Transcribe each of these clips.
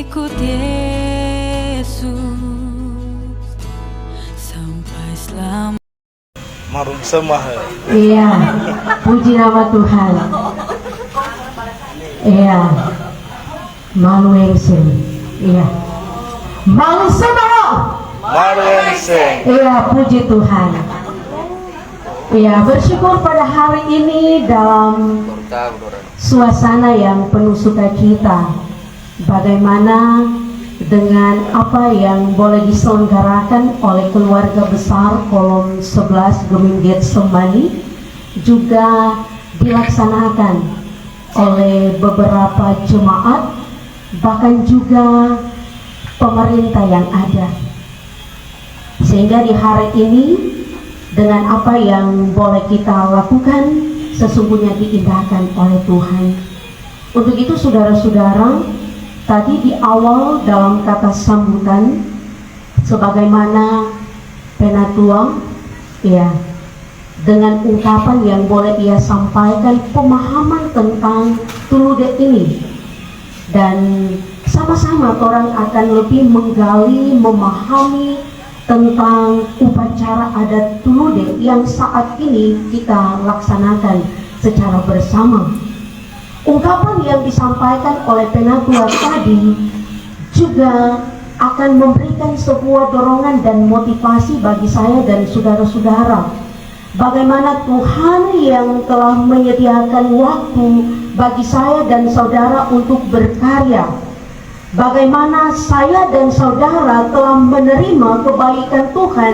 ikut Yesus sampai selamanya. Marung semah. Iya, puji nama Tuhan. Iya, malu engseng. Iya, malu semua. Marung engseng. Iya, puji Tuhan. Iya, bersyukur pada hari ini dalam suasana yang penuh sukacita. Bagaimana dengan apa yang boleh diselenggarakan oleh keluarga besar Kolom 11 Gemim Getsemani juga dilaksanakan oleh beberapa jemaat, bahkan juga pemerintah yang ada. Sehingga di hari ini dengan apa yang boleh kita lakukan sesungguhnya diindahkan oleh Tuhan. Untuk itu saudara-saudara, tadi di awal dalam kata sambutan, sebagaimana penatua, ya, dengan ungkapan yang boleh ia sampaikan pemahaman tentang tulude ini, dan sama-sama orang akan lebih menggali, memahami tentang upacara adat tulude yang saat ini kita laksanakan secara bersama. Ungkapan yang disampaikan oleh penatua tadi juga akan memberikan sebuah dorongan dan motivasi bagi saya dan saudara-saudara. Bagaimana Tuhan yang telah menyediakan waktu bagi saya dan saudara untuk berkarya. Bagaimana saya dan saudara telah menerima kebaikan Tuhan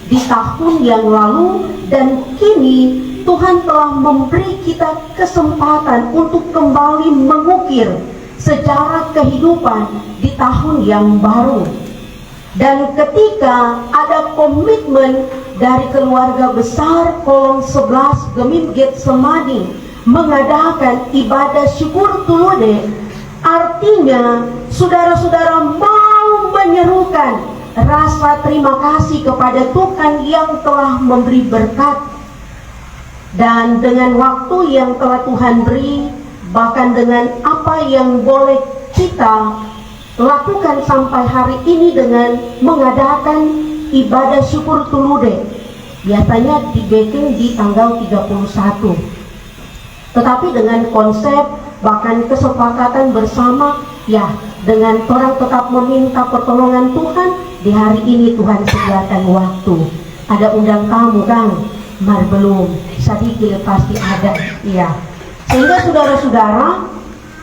di tahun yang lalu, dan kini Tuhan telah memberi kita kesempatan untuk kembali mengukir sejarah kehidupan di tahun yang baru. Dan ketika ada komitmen dari keluarga besar Kolom 11 Gemim Getsemani mengadakan ibadah syukur tulude, artinya saudara-saudara mau menyerukan rasa terima kasih kepada Tuhan yang telah memberi berkat. Dan dengan waktu yang telah Tuhan beri, bahkan dengan apa yang boleh kita lakukan sampai hari ini dengan mengadakan ibadah syukur tulude, biasanya dibikin di tanggal 31, tetapi dengan konsep bahkan kesepakatan bersama, ya, dengan orang tetap meminta pertolongan Tuhan. Di hari ini Tuhan sediakan waktu. Ada undang tamu Kang? Mar belum, sedikit pasti ada, iya. Sehingga saudara-saudara,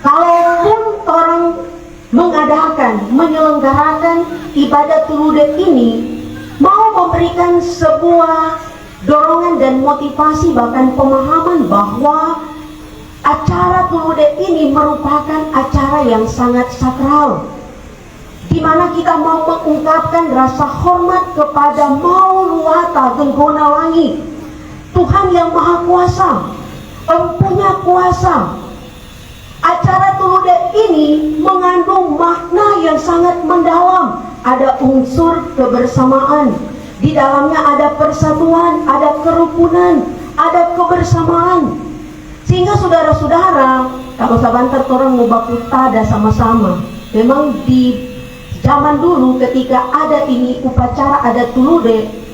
kalaupun orang mengadakan, menyelenggarakan ibadah tulude ini, mau memberikan sebuah dorongan dan motivasi, bahkan pemahaman bahwa acara tulude ini merupakan acara yang sangat sakral, di mana kita mau mengungkapkan rasa hormat kepada Mauluwata Genggona Langit, Tuhan yang Maha Kuasa, Empunya Kuasa. Acara tulude ini mengandung makna yang sangat mendalam. Ada unsur kebersamaan, di dalamnya ada persatuan, ada kerukunan, ada kebersamaan. Sehingga saudara-saudara, kalau sabantar orang mau baku tada sama-sama, memang di zaman dulu ketika ada ini upacara adat tulude,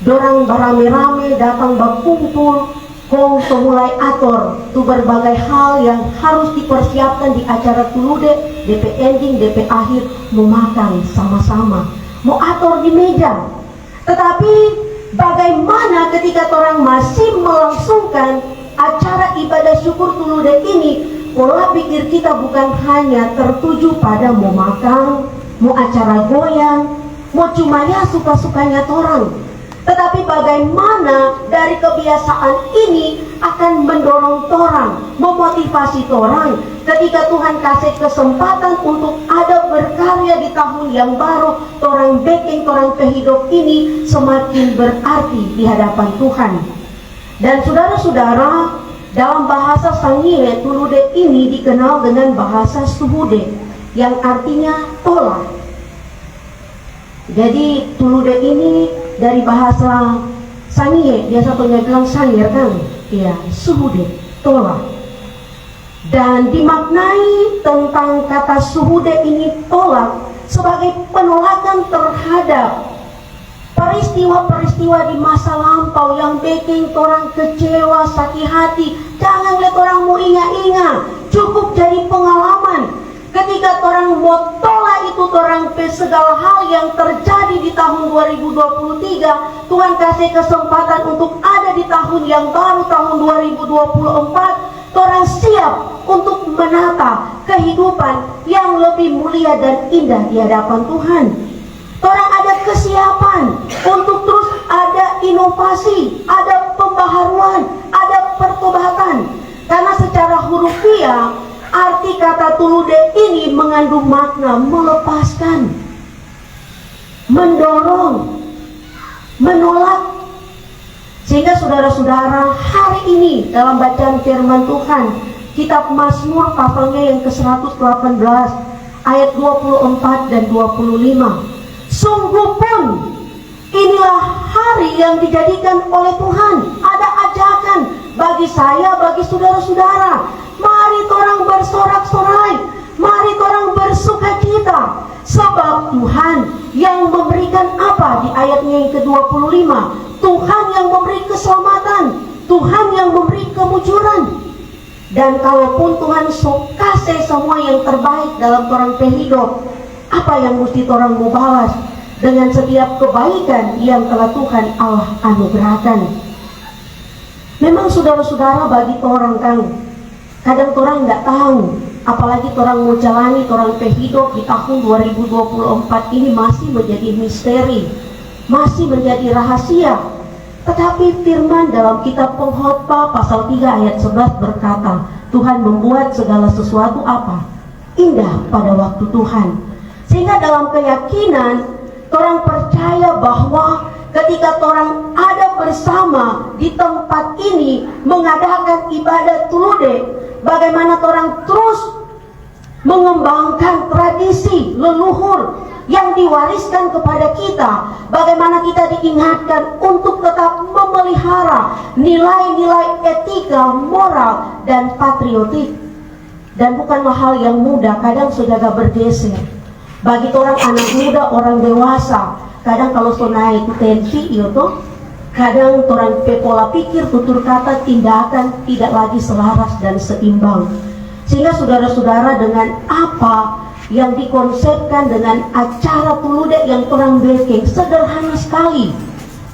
dorang berame-rame datang berkumpul, kong mulai atur tu berbagai hal yang harus dipersiapkan di acara tulude, DP ending, DP akhir, mau makan sama-sama, mau atur di meja. Tetapi bagaimana ketika orang masih melangsungkan acara ibadah syukur tulude ini, pola pikir kita bukan hanya tertuju pada mau makan, mau acara goyang, mau cuma ya suka-sukanya orang, tetapi bagaimana dari kebiasaan ini akan mendorong orang, memotivasi orang ketika Tuhan kasih kesempatan untuk ada berkarya di tahun yang baru, orang bikin orang kehidup ini semakin berarti di hadapan Tuhan. Dan saudara-saudara, dalam bahasa Sangihe, tulude ini dikenal dengan bahasa Suhude, yang artinya tolak. Jadi tulude ini dari bahasa Sangihe, biasa penyegelang sangir kan? Iya, Suhude, tolak. dan dimaknai tentang kata suhude ini tolak sebagai penolakan terhadap peristiwa-peristiwa di masa lampau yang bikin orang kecewa, sakit hati. Jangan lihat orang mau ingat-ingat, cukup jadi pengalaman. Ketika orang mau tolak itu orang segala hal yang terjadi di tahun 2023, Tuhan kasih kesempatan untuk ada di tahun yang baru, tahun 2024. Orang siap untuk menata kehidupan yang lebih mulia dan indah di hadapan Tuhan. Orang ada kesiapan untuk terus ada inovasi, ada pembaharuan, ada pertobatan. Karena secara hurufiah, arti kata tulude ini mengandung makna melepaskan, mendorong, menolak. Sehingga saudara-saudara, hari ini dalam bacaan firman Tuhan, kitab Mazmur pasalnya yang ke-118 ayat 24 dan 25. Sungguh pun inilah hari yang dijadikan oleh Tuhan. Ada ajakan bagi saya, bagi saudara-saudara. Mari orang bersorak-sorai, mari orang bersukacita, sebab Tuhan yang memberikan apa di ayatnya yang ke-25? Tuhan yang memberi keselamatan, Tuhan yang memberi kemujuran. Dan kalaupun Tuhan kasih semua yang terbaik dalam orang hidup, apa yang mesti orang mau balas dengan setiap kebaikan yang telah Tuhan Allah anugerahkan? Memang saudara-saudara, bagi orang kan kadang orang nggak tahu, apalagi orang mau jalani orang hidup di tahun 2024 ini masih menjadi misteri, masih menjadi rahasia. Tetapi firman dalam kitab Pengkhotbah pasal 3 ayat 11 berkata, Tuhan membuat segala sesuatu apa? Indah pada waktu Tuhan. Sehingga dalam keyakinan orang percaya bahwa ketika orang ada bersama di tempat ini mengadakan ibadat tulude, bagaimana orang terus mengembangkan tradisi leluhur yang diwariskan kepada kita, bagaimana kita diingatkan untuk tetap memelihara nilai-nilai etika, moral, dan patriotik. Dan bukanlah hal yang mudah, kadang sudah agak bergeser. Bagi orang anak muda, orang dewasa, kadang kalau so naik tensi itu, kadang orang pola pikir, tutur kata, tindakan tidak lagi selaras dan seimbang. Sehingga saudara-saudara, dengan apa yang dikonsepkan dengan acara tulude yang orang bikin sederhana sekali.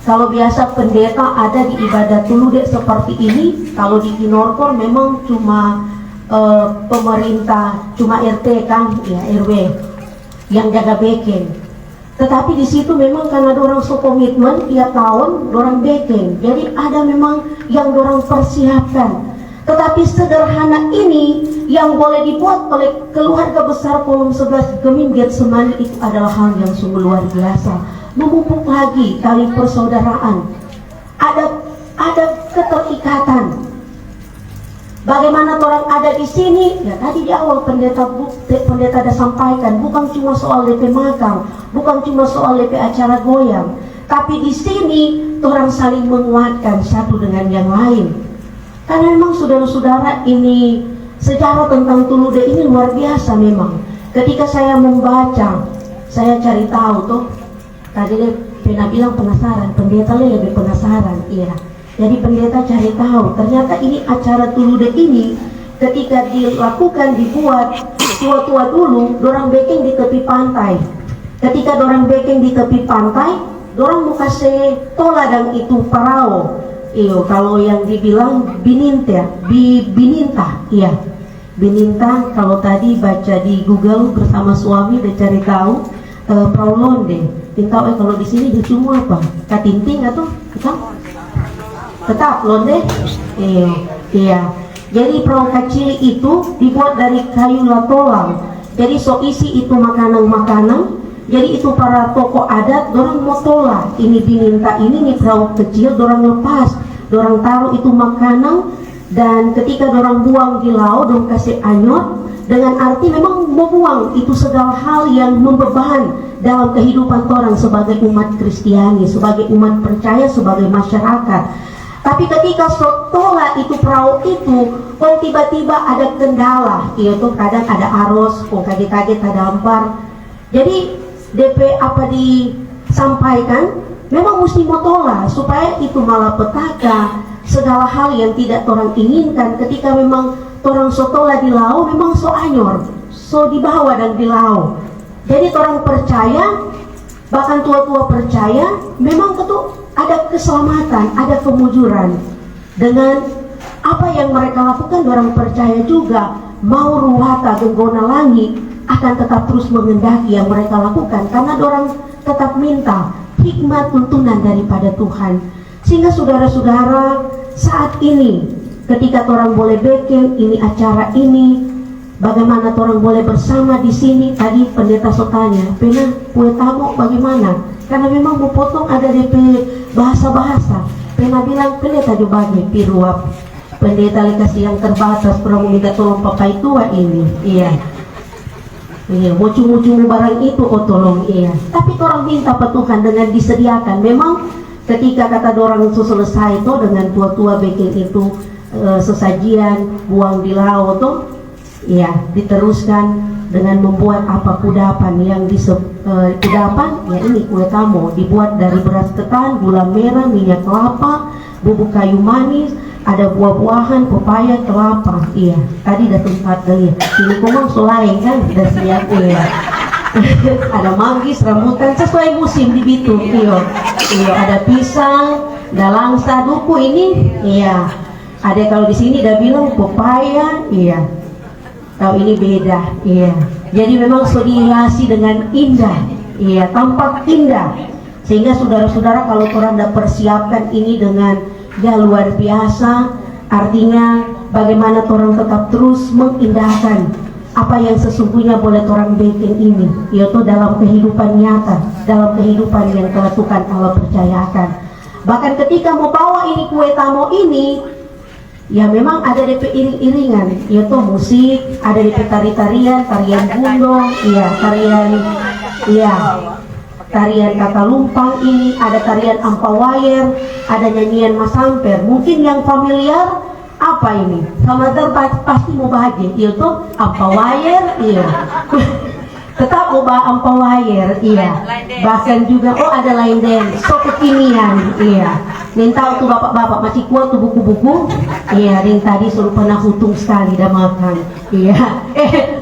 Kalau biasa pendeta ada di ibadat tulude seperti ini, kalau di Kinorkor memang cuma pemerintah, cuma RT kan, ya RW yang jaga bikin. Tetapi di situ memang karena orang so komitmen tiap tahun orang bikin, jadi ada memang yang orang persiapkan. Tetapi sederhana ini yang boleh dibuat oleh keluarga besar Kolom 11 Gemim Getsemani itu adalah hal yang sungguh luar biasa. Memupuk lagi tali persaudaraan. Ada keterikatan. Bagaimana orang ada di sini? Ya tadi di awal pendeta ada sampaikan, bukan cuma soal DP makan, bukan cuma soal DP acara goyang, tapi di sini orang saling menguatkan satu dengan yang lain. Karena memang saudara-saudara, ini sejarah tentang tulude ini luar biasa memang. Ketika saya membaca, saya cari tahu tuh. Tadi dia pernah bilang penasaran, pendeta lebih penasaran, iya. Jadi pendeta cari tahu, ternyata ini acara tulude ini ketika dilakukan, dibuat tua-tua dulu, dorang bikin di tepi pantai. Ketika dorang bikin di tepi pantai, dorang mau kasih toladang itu parao. Iyo, kalau yang dibilang bininta, bininta, iya, bininta. Kalau tadi baca di Google bersama suami udah cari tahu, perahu londe. Tintau kalau di sini dia cuma apa? Katinting atau tetap londe? Iya. Jadi perahu kecil itu dibuat dari kayu latolang. Jadi so isi itu makanan-makanan. Jadi itu para tokoh adat, dorang mau tolak. Ini bininta ini nih perahu kecil, dorang lepas, dorang taruh itu makanan, dan ketika dorang buang di laut, dorang kasih anyot, dengan arti memang mau buang itu segala hal yang membeban dalam kehidupan orang sebagai umat Kristiani, sebagai umat percaya, sebagai masyarakat. Tapi ketika setelah itu perahu itu, kok tiba-tiba ada kendala, itu kadang ada arus, kok kaget-kaget ada ampar. Jadi DP apa disampaikan, memang mesti motola supaya itu malapetaka, segala hal yang tidak orang inginkan. Ketika memang orang sotola di lau, memang so anyor, so dibawa dan di lau. Jadi orang percaya, bahkan tua-tua percaya, memang itu ada keselamatan, ada kemujuran. Dengan apa yang mereka lakukan, orang percaya juga mau ruwata genggona langit akan tetap terus mengendaki yang mereka lakukan, karena orang tetap minta hikmat tuntunan daripada Tuhan. Sehingga saudara-saudara, saat ini ketika orang boleh backing ini acara ini, bagaimana orang boleh bersama di sini. Tadi pendeta sotanya, pena kue tamu bagaimana? Karena memang mau potong ada DP bahasa-bahasa. Pena bilang pendeta juga piruap. Pendeta kasih yang terbatas, perlu minta tolong papai tua ini. Iya. Iya, mau cuma barang itu oh tolong iya. Tapi orang minta Pak Tuhan dengan disediakan. Memang ketika kata orang itu selesai itu dengan tua-tua bikin itu sesajian buang di laut tuh, iya diteruskan dengan membuat apa kudapan yang kudapan ya ini kue tamu dibuat dari beras ketan, gula merah, minyak kelapa, bubuk kayu manis, ada buah-buahan, pepaya, kelapa. Iya, tadi udah tempat kali. Ini kumang selain kan udah siap ya. Ada manggis, rambutan sesuai musim di Bitung. Iya, ada pisang, ada langsa, duku ini. Iya, ada kalau di sini udah bilang pepaya. Iya, kalau ini beda. Iya, jadi memang sudah dihiasi dengan indah. Iya, tampak indah. Sehingga saudara-saudara kalau orang udah persiapkan ini dengan ya luar biasa, artinya bagaimana orang tetap terus mengindahkan apa yang sesungguhnya boleh orang bikin ini, yaitu dalam kehidupan nyata, dalam kehidupan yang telah Tuhan Allah percayakan. Bahkan ketika mau bawa ini kue tamu ini, ya memang ada DP iring-iringan, yaitu musik, ada DP tari-tarian, tarian gundong, iya tarian, iya tarian kata lumpang ini, ada tarian ampawayer, ada nyanyian masamper. Mungkin yang familiar apa ini? Sama pasti mau bahagia, itu ampawayer, iya. Tetap mau bahagia ampawayer, iya. Bahkan juga oh ada lain dance, so kekinian, iya. Minta untuk bapak-bapak masih kuat tuh buku-buku, iya. Ring tadi suruh pernah hutung sekali dah makan, iya.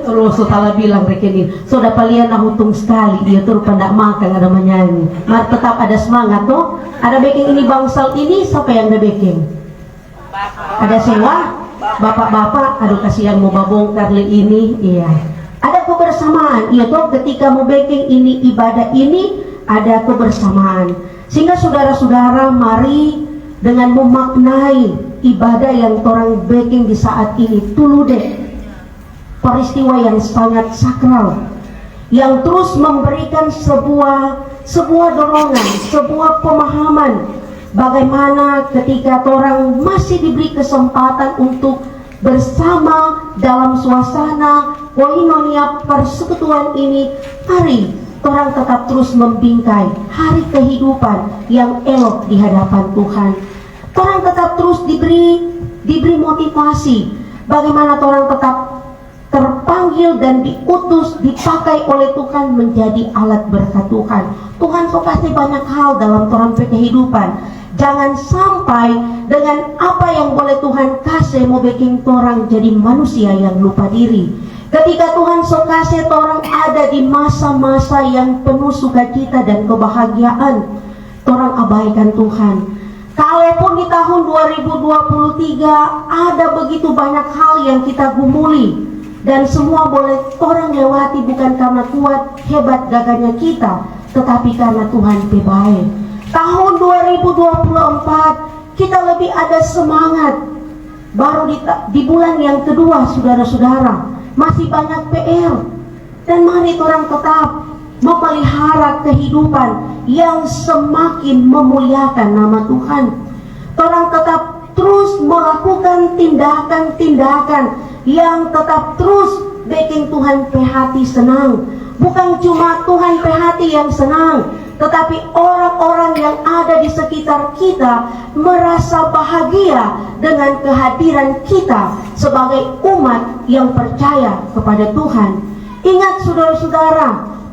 Terus salah bilang rekening, so dapat lihat nah hutung sekali, iya terus pernah makan ada menyanyi. Mar tetap ada semangat tuh. Ada baking ini bangsal ini, siapa yang ada baking? Ada sewa, bapak-bapak, aduh kasihan mau babongkar ini, iya. Ada kebersamaan, iya tuh ketika mau baking ini ibadah ini ada kebersamaan. Sehingga saudara-saudara mari dengan memaknai ibadah yang orang baking di saat ini tulude, peristiwa yang sangat sakral yang terus memberikan sebuah dorongan, sebuah pemahaman bagaimana ketika orang masih diberi kesempatan untuk bersama dalam suasana koinonia persekutuan ini, mari orang tetap terus membingkai hari kehidupan yang elok di hadapan Tuhan. Orang tetap terus diberi motivasi bagaimana orang tetap terpanggil dan diutus, dipakai oleh Tuhan menjadi alat berkat Tuhan. Tuhan so kasih banyak hal dalam orang kehidupan. Jangan sampai dengan apa yang boleh Tuhan kasih mau bikin orang jadi manusia yang lupa diri. Ketika Tuhan so kasih orang ada di masa-masa yang penuh sukacita dan kebahagiaan, orang abaikan Tuhan. Kalaupun di tahun 2023 ada begitu banyak hal yang kita gumuli, dan semua boleh orang lewati bukan karena kuat hebat gagahnya kita, tetapi karena Tuhan baik. Tahun 2024 kita lebih ada semangat. Baru di bulan yang kedua, saudara-saudara, masih banyak PR. Dan mari orang tetap memelihara kehidupan yang semakin memuliakan nama Tuhan. Orang tetap terus melakukan tindakan-tindakan yang tetap terus bikin Tuhan hati senang. Bukan cuma Tuhan hati yang senang, tetapi orang-orang yang ada di sekitar kita merasa bahagia dengan kehadiran kita sebagai umat yang percaya kepada Tuhan. Ingat saudara-saudara,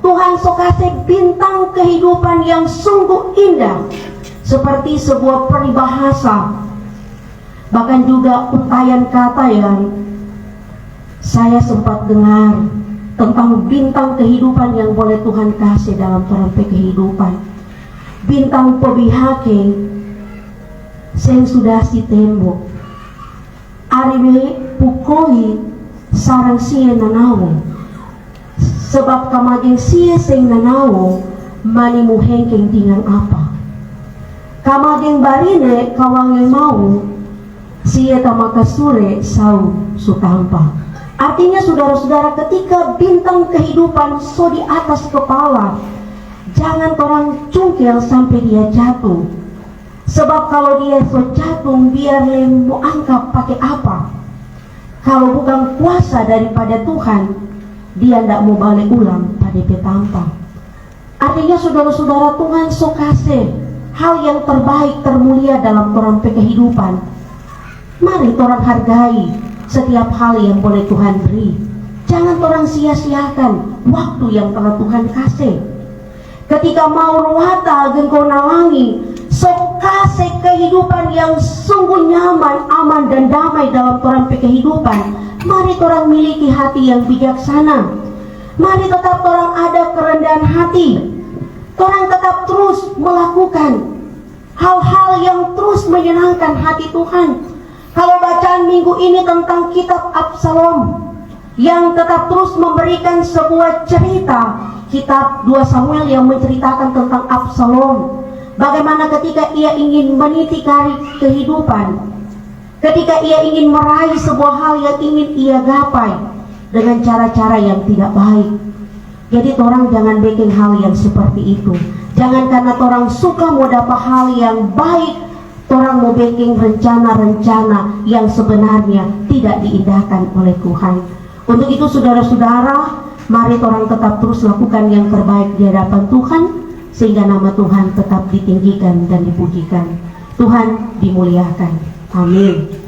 Tuhan sokase bintang kehidupan yang sungguh indah, seperti sebuah peribahasa, bahkan juga untayan kata yang saya sempat dengar tentang bintang kehidupan yang boleh Tuhan kasih dalam perampe kehidupan. Bintang pebihake sen sudah si tembok ariwe pukoi sarang sie nanawo, sebab kamaging sie seng nanawo mani muhengkeng tingang apa. Kamaging barine kawangeng mau sie tamakasure sau sutampa. Artinya saudara-saudara, ketika bintang kehidupan so di atas kepala, jangan orang cungkil sampai dia jatuh. Sebab kalau dia so jatuh, biar mau angkat pakai apa? Kalau bukan kuasa daripada Tuhan, dia tidak mau balik ulang pada petampa. Artinya saudara-saudara, Tuhan so kasih hal yang terbaik, termulia dalam orang kehidupan. Mari orang hargai setiap hal yang boleh Tuhan beri. Jangan orang sia-siakan waktu yang telah Tuhan kasih. Ketika mau ruwata gengkau nawangi, sok kasih kehidupan yang sungguh nyaman, aman dan damai dalam orang kehidupan. Mari orang miliki hati yang bijaksana. Mari tetap orang ada kerendahan hati. Orang tetap terus melakukan hal-hal yang terus menyenangkan hati Tuhan. Kalau bacaan minggu ini tentang kitab Absalom yang tetap terus memberikan sebuah cerita, kitab 2 Samuel yang menceritakan tentang Absalom, bagaimana ketika ia ingin meniti karir kehidupan, ketika ia ingin meraih sebuah hal yang ingin ia gapai dengan cara-cara yang tidak baik. Jadi orang jangan bikin hal yang seperti itu. Jangan karena orang suka mau dapat hal yang baik, orang mau bikin rencana-rencana yang sebenarnya tidak diindahkan oleh Tuhan. Untuk itu saudara-saudara, mari orang tetap terus lakukan yang terbaik di hadapan Tuhan, sehingga nama Tuhan tetap ditinggikan dan dipujikan. Tuhan dimuliakan. Amin.